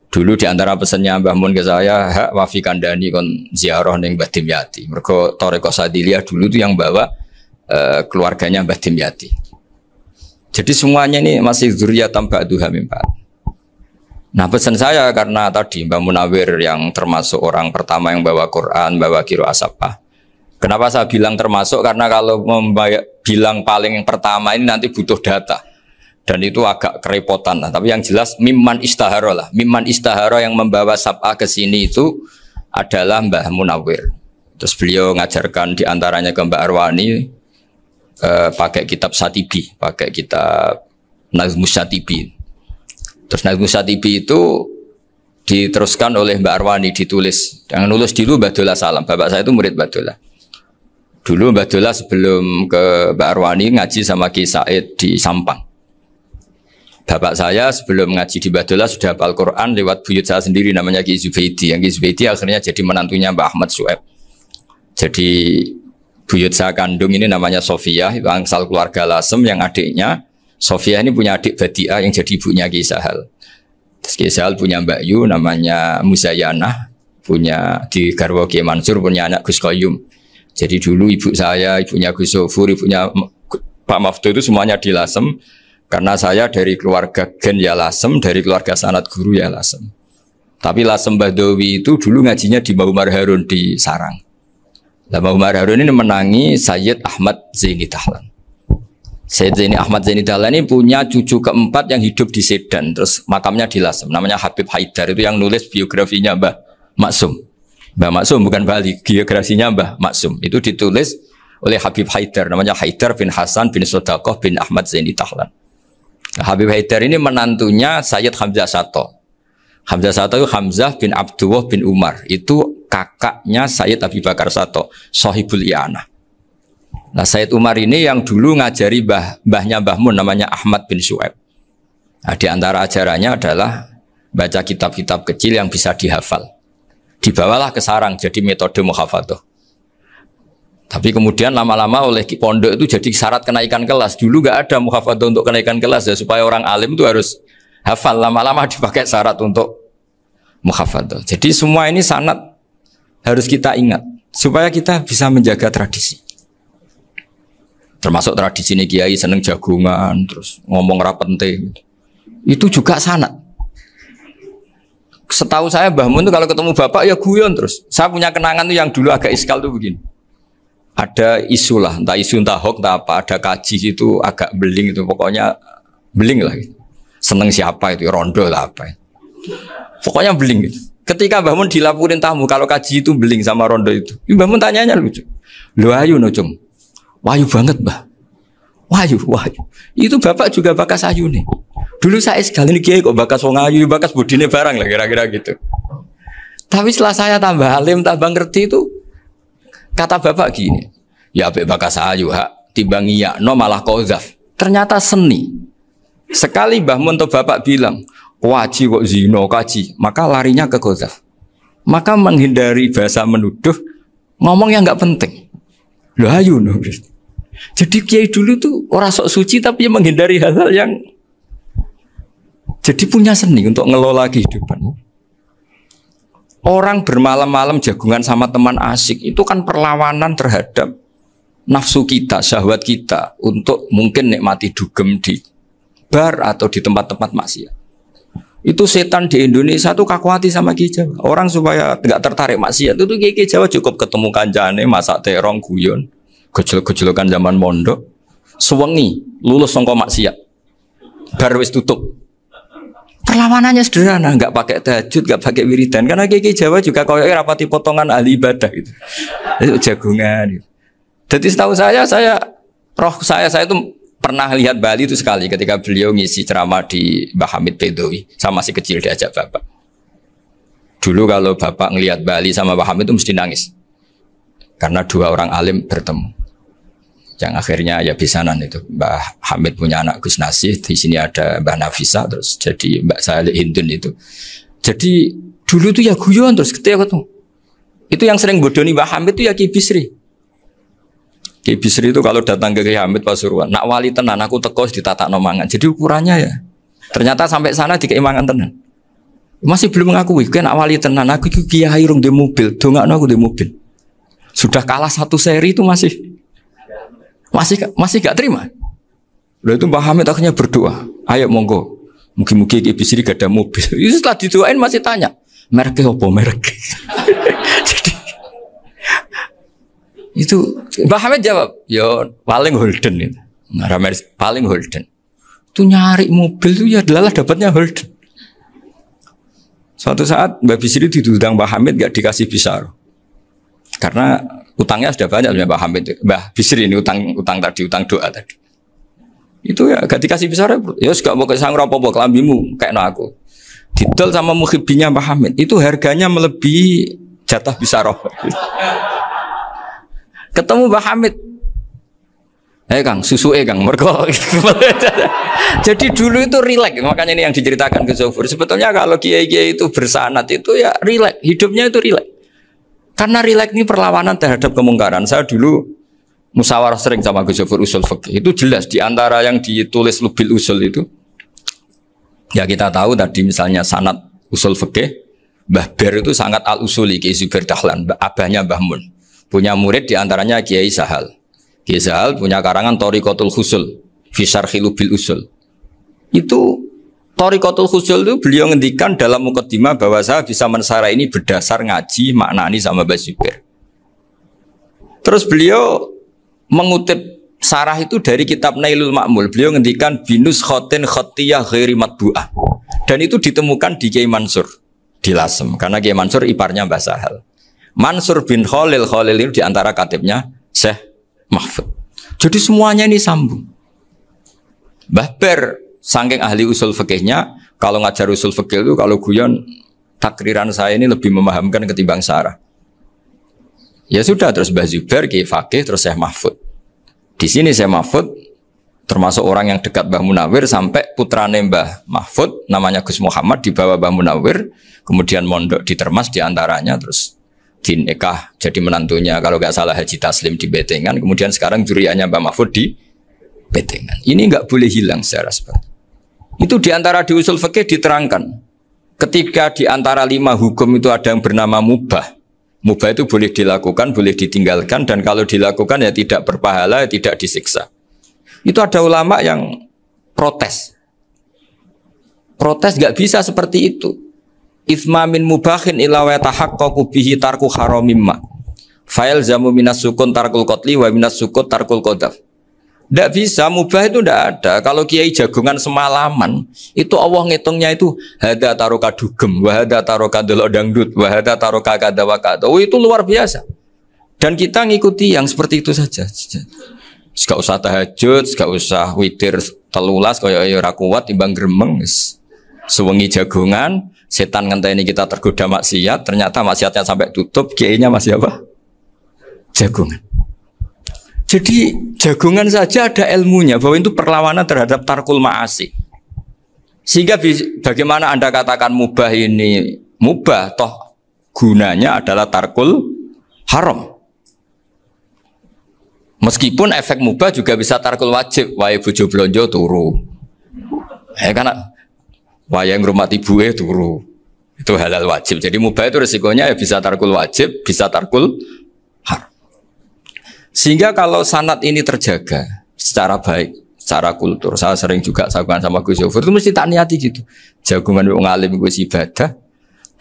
Dulu di antara pesannya Mbah Mun ke saya, hak Wafi kandani kon ziarah ning Mbah Dimyati. Mergo Thariqah Syadiliyah dulu itu yang bawa keluarganya Mbah Dimyati. Jadi semuanya ini masih dzurriyyatan ba'duha min ba'd. Nah pesan saya karena tadi Mbah Munawir yang termasuk orang pertama yang bawa Quran, bawa qiraah sab'ah. Kenapa saya bilang termasuk? Karena kalau bilang paling pertama ini nanti butuh data. Dan itu agak kerepotan lah. Tapi yang jelas mimman istahara lah. Mimman istahara yang membawa sab'ah ke sini itu adalah Mbah Munawir. Terus beliau ngajarkan diantaranya ke Mbak Arwani, pakai kitab Satibi, pakai kitab Nazmus Satibi. Terus Nazmus Satibi itu diteruskan oleh Mbak Arwani, ditulis. Yang nulis dulu Mbak Dola Salam. Bapak saya itu murid Mbak Dola. Dulu Mbak Dola sebelum ke Mbak Arwani ngaji sama Ki Said di Sampang. Bapak saya sebelum ngaji di Mbak Dola sudah hafal Quran lewat buyut saya sendiri namanya Ki Zubaidi. Yang Ki Zubaidi akhirnya jadi menantunya Mbak Ahmad Su'eb. Jadi buyut saya kandung ini namanya Sofia, itu angsal keluarga Lasem, yang adiknya Sofia ini punya adik Badiah yang jadi ibunya Ki Sahal. Terus Ki Sahal punya Mbak Yu namanya Muzayanah, punya di garwa Ki Mansur punya anak Gus Qayyum. Jadi dulu ibu saya, ibunya Gus Sofur, ibunya Pak Maftuh itu semuanya di Lasem. Karena saya dari keluarga Gen ya Lasem, dari keluarga sanad guru ya Lasem. Tapi Lasem Badawi itu dulu ngajinya di Mbah Umar Harun di Sarang. Mbah Umar Harun ini menangi Sayyid Ahmad Zaini Dahlan. Sayyid Zaini Ahmad Zaini Dahlan ini punya cucu keempat yang hidup di Sedan, terus makamnya di Lasem, namanya Habib Haidar, itu yang nulis biografinya Mbah Maksum. Mbah Maksum bukan Bali, biografinya Mbah Maksum. Itu ditulis oleh Habib Haidar, namanya Haidar bin Hasan bin Sodaqoh bin Ahmad Zaini Dahlan. Habib Haidar ini menantunya Sayyid Hamzah Sato. Hamzah Sato itu Hamzah bin Abdullah bin Umar, itu kakaknya Sayyid Abi Bakar Sato, Sohibul I'anah. Nah, Sayyid Umar ini yang dulu ngajari mbahnya Mbah Mun namanya Ahmad bin Syuaib. Nah, di antara ajarannya adalah baca kitab-kitab kecil yang bisa dihafal. Dibawalah ke sarang jadi metode muhafadzah. Tapi kemudian lama-lama oleh pondok itu jadi syarat kenaikan kelas. Dulu gak ada muhafadzah untuk kenaikan kelas ya, supaya orang alim itu harus hafal. Lama-lama dipakai syarat untuk muhafadzah. Jadi semua ini sanad harus kita ingat supaya kita bisa menjaga tradisi. Termasuk tradisi ini kiai seneng jagungan, terus ngomong ra penting. Itu juga sanad. Setahu saya Mbah Mun itu kalau ketemu bapak ya guyon terus. Saya punya kenangan tuh yang dulu agak iskal tuh begini. Ada isu lah, entah isu entah hoax entah apa, ada kaji itu agak beling itu, pokoknya beling lah. Gitu. Seneng siapa itu, rondo lah apa. Pokoknya beling gitu. Ketika Mbah Mun dilaporin tamu kalau kaji itu beling sama rondo itu, Mbah Mun tanyanya lucu. Lu ayu no cung. Wahyu banget Mbah. Wahyu. Itu bapak juga bakas ayu nih. Dulu saya sekali ini kiai kok bakas wong ayu, bakas budine barang lah kira-kira gitu. Tapi setelah saya tambah alim, tambah ngerti itu, kata bapak gini, ya apik bakas ayu hak, timbang iya, no malah kozaf. Ternyata seni. Sekali Mbah Mun atau bapak bilang, waji kok zino kaji, maka larinya ke kozaf. Maka menghindari bahasa menuduh, ngomong yang nggak penting. Loh ayu no. Jadi kiai dulu tuh orang sok suci tapi menghindari hal-hal yang jadi punya seni untuk ngelola kehidupan. Orang bermalam-malam jagungan sama teman asik itu kan perlawanan terhadap nafsu kita, syahwat kita untuk mungkin nikmati dugem di bar atau di tempat-tempat maksiat. Itu setan di Indonesia tuh kakuati sama Kiai Jawa. Orang supaya tidak tertarik maksiat itu Kiai Jawa cukup ketemu kancane masak terong guyon. Gejol-gejolokan zaman mondok, sewengi lulus sangka maksiat, bar wis tutup. Perlawanannya sederhana, nggak pakai tahajud, nggak pakai wiridan, karena Kiai Jawa juga kayaknya rapati potongan ahli ibadah gitu, itu jagungan. Gitu. Jadi setahu saya itu pernah lihat Bali itu sekali ketika beliau ngisi ceramah di Mbah Hamid Bedowi, sama masih kecil diajak bapak. Dulu kalau bapak ngelihat Bali sama Mbah Hamid itu mesti nangis, karena dua orang alim bertemu. Yang akhirnya ya bisanan itu Mbah Hamid punya anak Gus Nasih, di sini ada Mbah Nafisa, terus jadi Mbak Salih Hindun itu. Jadi dulu tuh ya guyon terus ketika ketemu. Itu yang sering bodohi Mbah Hamid itu ya Ki Bisri. Ki Bisri itu kalau datang ke Ki Hamid Pasuruan, nak wali tenan aku teko ditata nomangan. Jadi ukurannya ya ternyata sampai sana di keimangan tenan. Masih belum mengakui, kan nak wali tenan aku kiai rung di mobil, dongakno aku di mobil. Sudah kalah satu seri itu masih gak terima. Lalu itu Mbah Hamid akhirnya berdoa, ayo monggo, mungkin-mungkin Ki Bisri gak ada mobil. Itu setelah didoain masih tanya, mereknya apa merek? Jadi itu Mbah Hamid jawab, ya paling Holden itu, paling Holden. Itu nyari mobil itu ya adalah dapatnya Holden. Suatu saat Mbah Bisri diundang Mbah Hamid gak dikasih bisaro. Karena utangnya sudah banyak Mbah Hamid, Mbah Bisri ini utang doa tadi. Itu ya gak dikasih besar ya gak mau kesang apa-apa kelambimu kayak aku. Didol sama muhibbinya Mbah Hamid itu harganya melebihi jatah bisaroh. Ketemu Mbah Hamid, Kang, susu Kang, mergo. Jadi dulu itu rileks, makanya ini yang diceritakan ke Zofur. Sebetulnya kalau kiai-kiai itu bersanad itu ya rileks, hidupnya itu rileks. Karena rileks ini perlawanan terhadap kemungkaran. Saya dulu musyawarah sering sama Gus Zofur usul fikih. Itu jelas di antara yang ditulis Lubil Usul itu. Ya kita tahu tadi misalnya sanad usul fikih, Mbah Ber itu sangat al-usuli Kiai Zubair Dahlan, abahnya Mbah Mun. Punya murid di antaranya Kiai Sahal. Kiai Sahal punya karangan Thariqatul Husul fi Syarhi Lubil Usul. Itu Thariqatul Husul itu beliau ngendikan dalam mukaddimah bahwa saya bisa mensarah ini berdasar ngaji maknani sama Mbah Zubair. Terus beliau mengutip sarah itu dari kitab Nailul Ma'mul. Beliau ngendikan binus khotin khotiyah ghairi matbu'ah. Dan itu ditemukan di Kiai Mansur di Lasem. Karena Kiai Mansur iparnya Mbah Sahal. Mansur bin Khalil itu diantara katibnya Syekh Mahfud. Jadi semuanya ini sambung. Mbah Ber, saking ahli usul fikihnya, kalau ngajar usul fikih itu kalau guyon takriran saya ini lebih memahamkan ketimbang sarah. Ya sudah, terus Mbah Zubair, Kiai Fakih, terus Syekh Mahfud. Di sini Syekh Mahfud termasuk orang yang dekat Mbah Munawir sampai putrane Mbah Mahfud namanya Gus Muhammad dibawa Mbah Munawir, kemudian mondok di Termas diantaranya, terus dinikah jadi menantunya kalau nggak salah Haji Taslim di Betengan, kemudian sekarang juriannya Mbah Mahfud di Betengan. Ini nggak boleh hilang secara seperti itu. Diantara di usul fikih diterangkan ketika diantara 5 hukum itu ada yang bernama mubah. Mubah itu boleh dilakukan, boleh ditinggalkan, dan kalau dilakukan ya tidak berpahala, ya tidak disiksa. Itu ada ulama yang protes. Protes nggak bisa seperti itu. Itsma min mubahin ila wa tahaqqaqu bihi tarku haramimma. Fa'il zamu minas sukun tarkul qatli wa minas sukut tarkul qadaf. Tidak bisa, mubah itu tidak ada. Kalau kiai jagungan semalaman, itu Allah ngitungnya itu hada taroka dugem, wahada taroka delok dangdut, wahada taroka kada wakada. Oh, itu luar biasa. Dan kita ngikuti yang seperti itu saja. Gak usah tahajud, gak usah witir telulas, kaya ora kuat timbang gremeng. Sewengi jagungan, setan ngenteni kita tergoda maksiat, ternyata maksiatnya sampai tutup, kiainya masih apa? Jagungan. Jadi jagungan saja ada ilmunya bahwa itu perlawanan terhadap tarkul ma'asi. Sehingga bagaimana Anda katakan mubah ini mubah, toh gunanya adalah tarkul haram. Meskipun efek mubah juga bisa tarkul wajib, wae bojo blonjo turu. Karena wae ngurmati ibuke turu. Itu halal wajib. Jadi mubah itu resikonya ya bisa tarkul wajib, bisa tarkul haram. Sehingga kalau sanad ini terjaga secara baik, secara kultur, saya sering juga sakuan sama Gus Yofur, itu mesti tak niati gitu. Jagungan wong alim Gus ibadah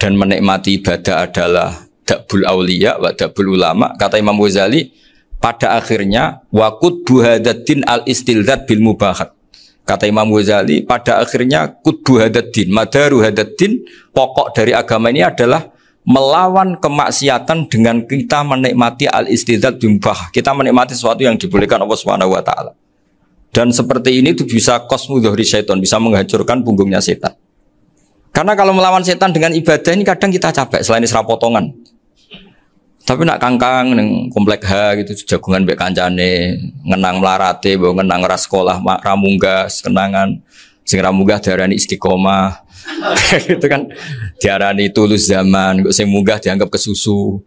dan menikmati ibadah adalah dabul auliya wa dabul ulama. Kata Imam Ghazali, pada akhirnya waqud buhadaddin al-istilzat bil mubahat. Kata Imam Ghazali, pada akhirnya qutbu hadaddin, madaru hadaddin, pokok dari agama ini adalah melawan kemaksiatan dengan kita menikmati al-istidzat bimbah. Kita menikmati sesuatu yang dibolehkan Allah Subhanahu wa taala. Dan seperti ini itu bisa qasmu dhuhri syaitan, bisa menghancurkan punggungnya setan. Karena kalau melawan setan dengan ibadah ini kadang kita capek selain isra potongan. Tapi nak kangkang ning komplek H gitu jagungan mbek kancane, ngenang melarate, mbok ngenang ra sekolah, ra munggah, kenangan sing ra munggah diarani istiqomah. Itu kan diarani tulus zaman, kok sing munggah dianggap kesusu.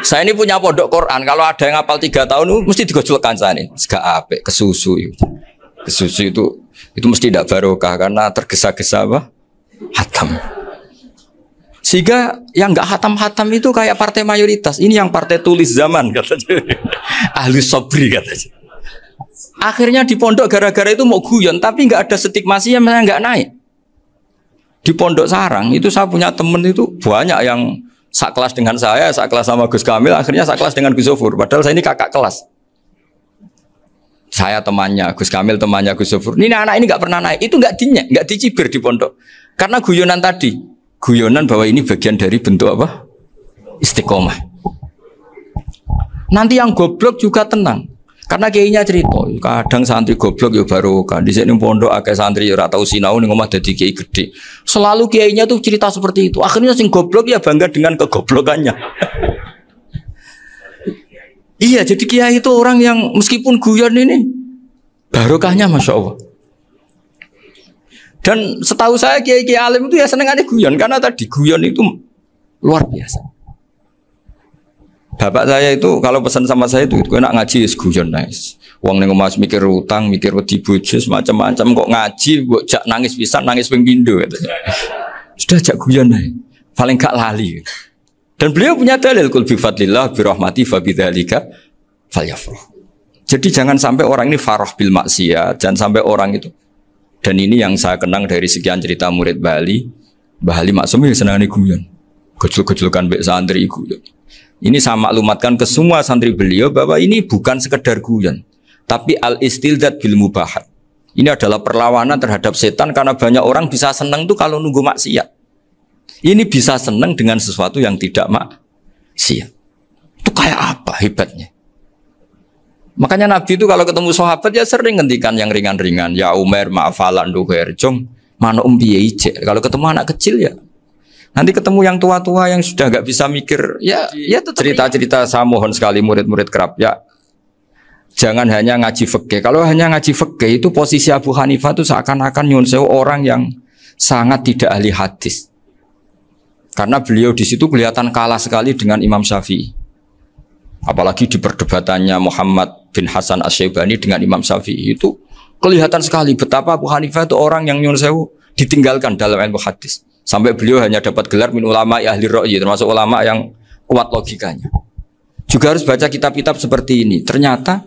Saya ini punya pondok Quran, kalau ada yang hafal 3 tahun mesti digojlok kancane. Gak apik kesusu itu. Kesusu itu mesti tidak barokah karena tergesa-gesa apa? Hatam. Sehingga yang enggak hatam-hatam itu kayak partai mayoritas. Ini yang partai tulis zaman katanya. Ahli sobri katanya. Akhirnya di pondok gara-gara itu mau guyon, tapi enggak ada stigmasi yang enggak naik. Di Pondok Sarang itu saya punya temen itu banyak yang sekelas dengan saya, sekelas sama Gus Kamil, akhirnya sekelas dengan Gus Zofur. Padahal saya ini kakak kelas. Saya temannya, Gus Kamil temannya Gus Zofur. Ini anak ini nggak pernah naik, itu nggak dinyek, nggak dicibir di pondok. Karena guyonan tadi, guyonan bahwa ini bagian dari bentuk apa? Istiqomah. Nanti yang goblok juga tenang. Karena kiainya cerita, kadang santri goblok ya baru kan. Di sini pondok akeh santri ora tau sinau ning omah dadi kiai gede. Selalu kiainya tuh cerita seperti itu. Akhirnya sing goblok ya bangga dengan kegoblokannya. Iya, jadi kiai itu orang yang meskipun guyon ini barokahnya Masya Allah. Dan setahu saya kiai-kiai alim itu ya senengannya guyon karena tadi guyon itu luar biasa. Bapak saya itu kalau pesan sama saya itu enak ngaji is guyon nice. Wong ning omah mikir utang, mikir wedi bojo macam-macam kok ngaji mbok jak nangis pisan, nangis ping pindho katanya. Sudah jak guyon ae. Paling gak lali. Dan beliau punya dalil kul bi fadlillah bi rahmati fa bidzalika falyafrah. Jadi jangan sampai orang ini farah bil maksiat, jangan sampai orang itu. Dan ini yang saya kenang dari sekian cerita murid Bali. Mbah Ali Maksum ya senangane guyon. Gejol-gejolkan mbek santri guyon. Ini saya maklumatkan ke semua santri beliau bahwa ini bukan sekedar guyon. tapi al-istildad bil mubahat. Ini adalah perlawanan terhadap setan karena banyak orang bisa senang tuh kalau nunggu maksiat. Ini bisa senang dengan sesuatu yang tidak maksiat. Itu kayak apa hebatnya? Makanya Nabi itu kalau ketemu sahabat ya sering ngendikan yang ringan-ringan. Ya Umar ma'afalan duher jom mana ije. Kalau ketemu anak kecil ya. Nanti ketemu yang tua-tua yang sudah nggak bisa mikir. Ya cerita-cerita saya mohon sekali murid-murid kerap ya. Jangan hanya ngaji fikih. Kalau hanya ngaji fikih itu posisi Abu Hanifah itu seakan-akan nyun sewu orang yang sangat tidak ahli hadis. Karena beliau di situ kelihatan kalah sekali dengan Imam Syafi'i. Apalagi di perdebatannya Muhammad bin Hasan Asy-Syaibani dengan Imam Syafi'i itu kelihatan sekali betapa Abu Hanifah itu orang yang nyun sewu ditinggalkan dalam ilmu hadis. Sampai beliau hanya dapat gelar min ulama ahli ra'yi, termasuk ulama yang kuat logikanya. Juga harus baca kitab-kitab seperti ini. Ternyata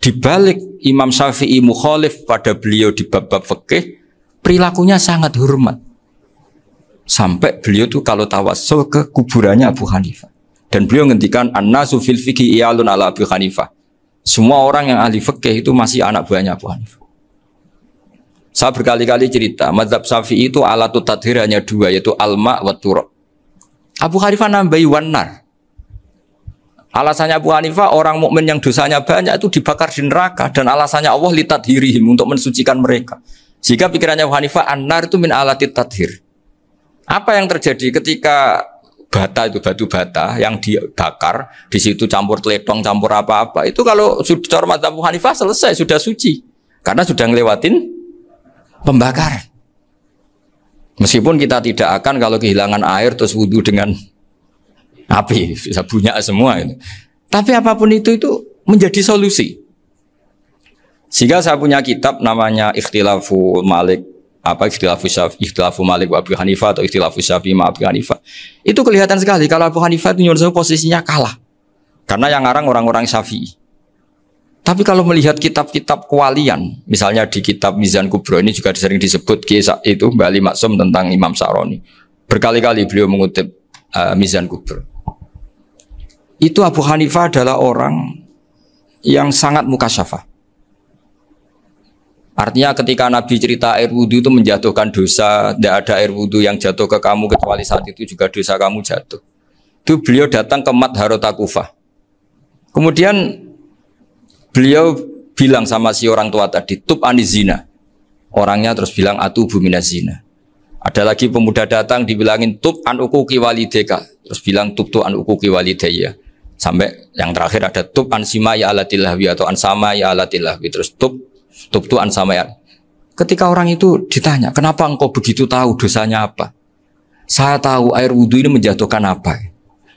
di balik Imam Syafi'i mukhalif pada beliau di bab-bab fikih, perilakunya sangat hormat. Sampai beliau tuh kalau tawassul ke kuburannya Abu Hanifah. Dan beliau ngendikan an-nasu fil fiqhi iyalun ala Abu Hanifah. Semua orang yang ahli fikih itu masih anak buahnya Abu Hanifah. Saya berkali-kali cerita, mazhab Syafi'i itu alatut tadhir hanya dua, yaitu al-ma' wa turab. Abu Hanifah nambahi wanar. Alasannya Abu Hanifah orang mukmin yang dosanya banyak itu dibakar di neraka dan alasannya Allah litadhirihim untuk mensucikan mereka. Jika pikirannya Abu Hanifah an-nar itu min alatit tadhir. Apa yang terjadi ketika bata itu batu bata yang dibakar di situ campur teletong campur apa-apa itu kalau sudah hormat Abu Hanifah selesai sudah suci karena sudah ngelewatin pembakaran. Meskipun kita tidak akan kalau kehilangan air terus wudu dengan api, bisa bunyak semua itu. Tapi apapun itu menjadi solusi. Sehingga saya punya kitab namanya Ikhtilafu Malik, Ikhtilafu Malik wa Abu Hanifah atau Ikhtilafu Syafi'i ma Abu Hanifah. Itu kelihatan sekali kalau Abu Hanifah itu nyuruh posisinya kalah. Karena yang ngarang orang-orang Syafi'i. Tapi kalau melihat kitab-kitab kewalian, misalnya di kitab Mizan Kubro ini juga sering disebut itu Mbak Ali Maksum tentang Imam Sa'roni. Berkali-kali beliau mengutip Mizan Kubro. Itu Abu Hanifah adalah orang yang sangat mukasyafah. Artinya ketika Nabi cerita air wudhu itu menjatuhkan dosa, tidak ada air wudhu yang jatuh ke kamu kecuali saat itu juga dosa kamu jatuh. Itu beliau datang ke Madharota Kufah. Kemudian beliau bilang sama si orang tua tadi, tub anizina. Orangnya terus bilang atubu minazina. Ada lagi pemuda datang dibilangin tub an ukuki walideka. Terus bilang tub tu an ukuki walidaya. Sampai yang terakhir ada tub an sima ya alatilahwi atau an sama ya alatilahwi. Terus tub tu an sama ya. Ketika orang itu ditanya, kenapa engkau begitu tahu dosanya apa? Saya tahu air wudhu ini menjatuhkan apa.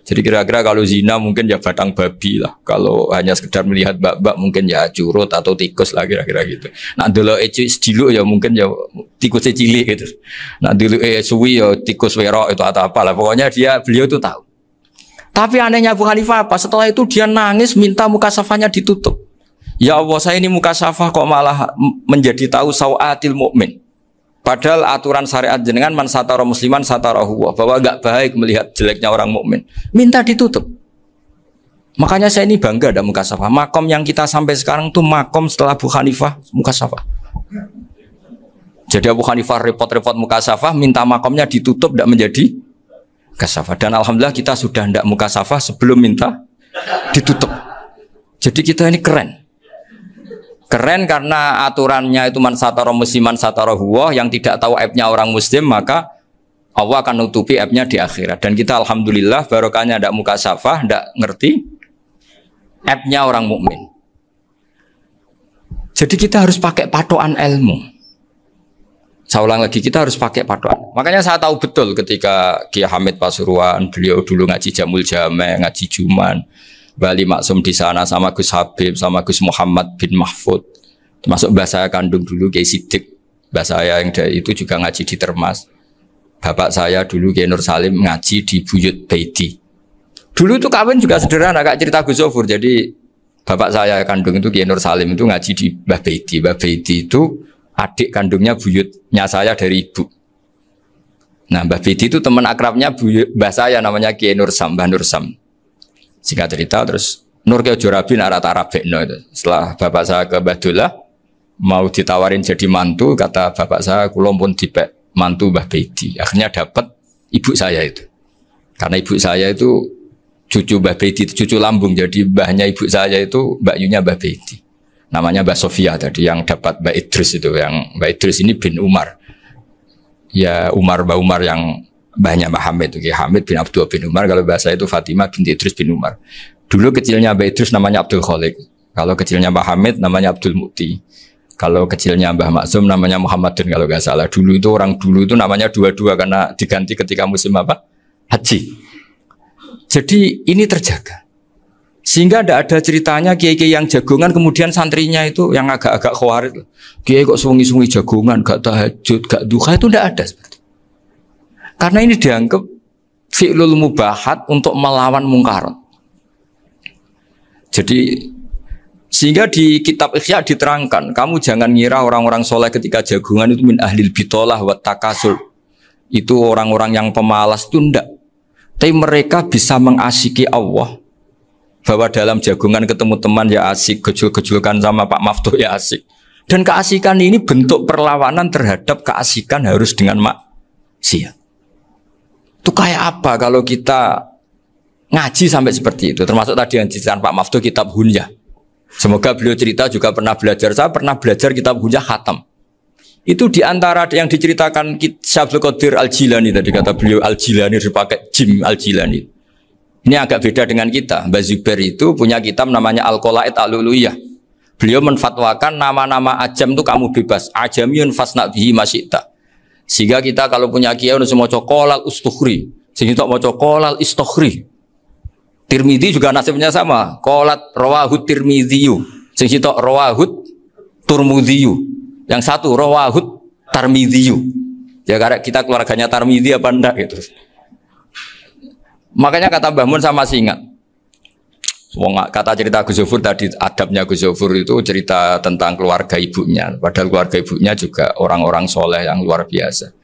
Jadi kira-kira kalau zina mungkin ya batang babi lah. Kalau hanya sekedar melihat bak-bak mungkin ya curut atau tikus lah kira-kira gitu. Nah dulu dulu ya mungkin ya tikus cilik gitu. Nah dulu suwi ya tikus werok itu atau apalah. Pokoknya beliau itu tahu. Tapi anehnya Abu Hanifah apa? Setelah itu dia nangis minta mukasafahnya ditutup. Ya Allah, saya ini mukasafah kok malah menjadi tahu sawatil mukmin. Padahal aturan syariat jenengan man satara musliman satarahu, bahwa enggak baik melihat jeleknya orang mukmin. Minta ditutup. Makanya saya ini bangga ada mukasafah. Makom yang kita sampai sekarang tuh makom setelah Abu Hanifah mukasafah. Jadi Abu Hanifah repot-repot mukasafah, minta makomnya ditutup tidak menjadi mukasafah. Dan alhamdulillah kita sudah tidak mukasafah sebelum minta ditutup. Jadi kita ini keren. Keren karena aturannya itu man satara musliman satara huwa, yang tidak tahu aibnya orang muslim maka Allah akan nutupi aibnya di akhirat. Dan kita alhamdulillah barokahnya tidak mukasafah, tidak ngerti aibnya orang mukmin. Jadi kita harus pakai patokan ilmu. Saya ulang lagi, kita harus pakai patokan. Makanya saya tahu betul ketika Kiai Hamid Pasuruan, beliau dulu ngaji Jamul Jame, ngaji Juman, Bali Maksum di sana sama Gus Habib, sama Gus Muhammad bin Mahfud. Termasuk mbah saya kandung dulu Kiai Sidik. Mbah saya yang itu juga ngaji di Termas. Bapak saya dulu Kiai Nur Salim ngaji di Buyut Baiti. Dulu itu kawin juga sederhana, kayak cerita Gus Zofur. Jadi bapak saya kandung itu Kiai Nur Salim itu ngaji di Mbah Baiti. Mbah Baiti itu adik kandungnya buyutnya saya dari ibu. Nah Mbah Baiti itu teman akrabnya mbah saya namanya Kiai Nur Sam, Mbah Nur Sam. Singkat cerita terus Nur ke Jorabi rata rabekno itu. Setelah bapak saya ke Badullah mau ditawarin jadi mantu, kata bapak saya kula pun dipek mantu Mbah Beidi. Akhirnya dapat ibu saya itu. Karena ibu saya itu cucu Mbah Beidi, cucu lambung. Jadi mbahnya ibu saya itu Mbak Yunya Mbah Beidi. Namanya Mbak Sofia tadi yang dapat Mbak Idris itu. Yang Mbak Idris ini bin Umar. Ya Umar Mbak Umar yang mbahnya Mbah Hamid. Hamid bin Abdul bin Umar. Kalau bahasa itu Fatimah binti Idris bin Umar. Dulu kecilnya Mbah Idris namanya Abdul Khalik. Kalau kecilnya Mbah Hamid namanya Abdul Mukti. Kalau kecilnya Mbah Maksum namanya Muhammadin kalau nggak salah. Dulu itu orang dulu itu namanya dua-dua karena diganti ketika musim apa? Haji. Jadi ini terjaga. Sehingga tidak ada ceritanya kiai-kiai yang jagongan kemudian santrinya itu yang agak-agak khawatir. Kiai kok sungi-sungi jagongan, gak tahajud, gak duha, itu tidak ada seperti. Karena ini dianggap fi'lul mubahat untuk melawan mungkarat. Jadi sehingga di kitab Ihya diterangkan, kamu jangan ngira orang-orang soleh ketika jagungan itu min ahlil bitolah wa takasul. Itu orang-orang yang pemalas itu enggak. Tapi mereka bisa mengasiki Allah. Bahwa dalam jagungan ketemu teman ya asik, gejul-gejulkan sama Pak Maftuh ya asik. Dan keasikan ini bentuk perlawanan terhadap keasikan harus dengan maksiat. Itu kayak apa kalau kita ngaji sampai seperti itu, termasuk tadi yang diceritakan Pak Maftuh kitab Hunyah. Semoga beliau cerita juga pernah belajar. Saya pernah belajar kitab Hunyah khatam. Itu diantara yang diceritakan Syabdul Qadir Al-Jilani tadi kata beliau Al-Jilani dipakai Jim Al-Jilani. Ini agak beda dengan kita. Mbah Zubair itu punya kitab namanya Al-Qolaid Al-Uluyah. Beliau menfatwakan nama-nama ajam itu kamu bebas. Ajamiyun fasna bihi masyita. Sehingga kita kalau punya kiai harus mau cokolal ustukhri. Sehingga mau cokolal istukhri. Tirmidzi juga nasibnya sama. Qolat rawahut Tirmidziyu. Sing sitok rawahut Turmudziyu. Yang satu rawahut Tarmidziyu. Ya karena kita keluarganya Tarmidzi apa enggak gitu. Makanya kata Mbah Mun sama masih ingat. Kata cerita Gus Zofur tadi, adabnya Gus Zofur itu cerita tentang keluarga ibunya. Padahal keluarga ibunya juga orang-orang soleh yang luar biasa.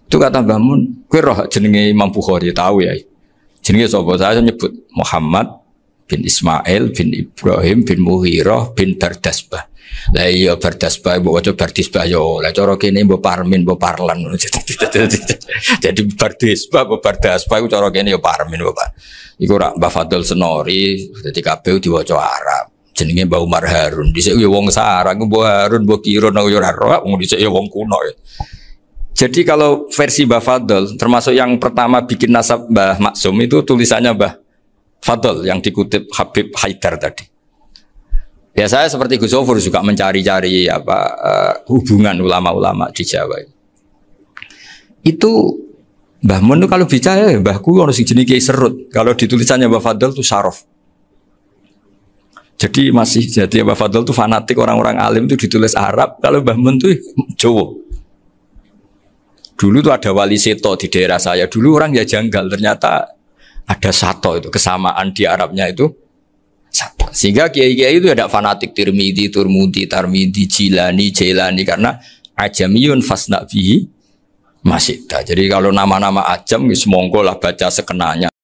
Itu kata Mbah Mun, kowe roh jenenge Imam Bukhari tahu ya. Jenenge sapa? Saya nyebut Muhammad bin Ismail bin Ibrahim bin Mughirah bin Bardasbah. Lah iya Bardasbah mbok waca Bardisbah yo. Lah cara kene mbok Parmin mbok Parlan. Jadi Bardisbah mbok Bardasbah iku cara kene yo Parmin mbok. Iku rak Mbah Fadl Senori dadi kabeh diwaca Arab. Jenenge Mbah Umar Harun. Dhisik yo wong sarang Mbah Harun mbok kira nang yo ora roh, wong dhisik yo wong kuno. Jadi kalau versi Mbah Fadl, termasuk yang pertama bikin nasab Mbah Maksum itu tulisannya Mbah Fadl yang dikutip Habib Haidar tadi. Ya saya seperti Gus Zofur juga mencari-cari hubungan ulama-ulama di Jawa. Itu Mbah Mun itu kalau bicara Mbahku harus jenis Kiai Serut. Kalau ditulisannya Mbah Fadl itu Syaraf. Jadi Mbah Fadl itu fanatik orang-orang alim itu ditulis Arab. Kalau Mbah Mun itu Jawa. Dulu tuh ada wali seto di daerah saya. Dulu orang ya janggal, ternyata ada sato itu kesamaan di Arabnya itu sato. Sehingga kiai-kiai itu ada fanatik Tirmidzi, Turmudi, Tarmidi, Jilani, Jailani karena ajamiyun fasna bihi masyita. Jadi kalau nama-nama ajam, monggo lah baca sekenanya.